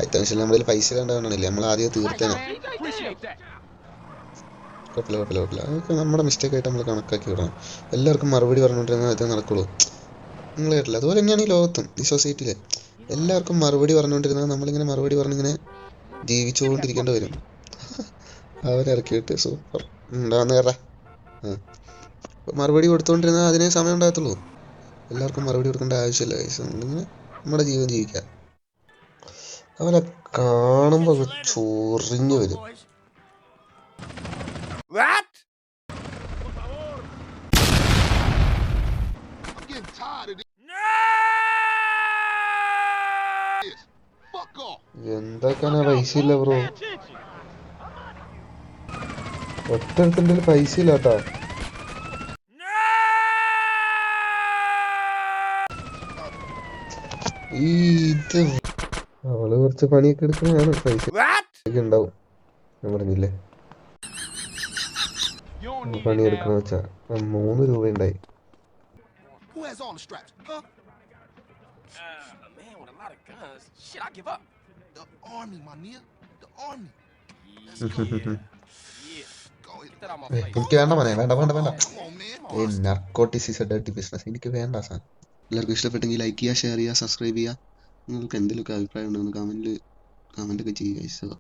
അത്യാവശ്യം നമ്മുടെ പൈസ കണ്ടാണില്ലേ, നമ്മൾ ആദ്യം തീർത്തേനെ. കുഴപ്പമില്ല. അതൊക്കെ നമ്മുടെ മിസ്റ്റേക്ക് ആയിട്ട് നമ്മൾ കണക്കാക്കി വിടണം. എല്ലാവർക്കും മറുപടി പറഞ്ഞുകൊണ്ടിരുന്നാൽ അതേ നടക്കുള്ളൂ. നിങ്ങൾ കേട്ടില്ല? അതുപോലെ തന്നെയാണ് ഈ ലോകത്തും, ഈ സൊസൈറ്റിയിൽ എല്ലാവർക്കും മറുപടി പറഞ്ഞുകൊണ്ടിരുന്നാൽ നമ്മളിങ്ങനെ മറുപടി പറഞ്ഞിങ്ങനെ ജീവിച്ചുകൊണ്ടിരിക്കേണ്ടി വരും. അവരിറക്കിയിട്ട് സൂപ്പർ ഉണ്ടാവുന്ന കയറ മറുപടി കൊടുത്തുകൊണ്ടിരുന്നാൽ അതിനേ സമയം ഉണ്ടാകത്തുള്ളൂ. എല്ലാവർക്കും മറുപടി കൊടുക്കേണ്ട ആവശ്യമില്ല. നമ്മളിങ്ങനെ നമ്മുടെ ജീവിതം ജീവിക്കുക. അവരെ കാണുമ്പോൾ ചൊറിഞ്ഞു വരും. എന്തൊക്കെയാണ് പൈസ ഇല്ല ബ്രോ, ഒറ്റ പൈസ ഇല്ല കേട്ടാ. ഇത് അവള് കുറച്ച് പണിയൊക്കെ എടുക്കുന്നതാണ്, പൈസ ഉണ്ടാവും. ഞാൻ പറഞ്ഞില്ലേ പണിയെടുക്കണ വെച്ചാ 3 രൂപ ഉണ്ടായി. എനിക്ക് വേണ്ട മോനെ, വേണ്ട. Narcotics is A dirty business. എനിക്ക് വേണ്ട സാധനം. എല്ലാവർക്കും ഇഷ്ടപ്പെട്ടെങ്കിൽ ലൈക്ക് ചെയ്യുക, ഷെയർ ചെയ്യുക, സബ്സ്ക്രൈബ് ചെയ്യുക. നിങ്ങൾക്ക് എന്തെങ്കിലുമൊക്കെ അഭിപ്രായം ഉണ്ടെന്ന് കമൻറ്റൊക്കെ ചെയ്യുക.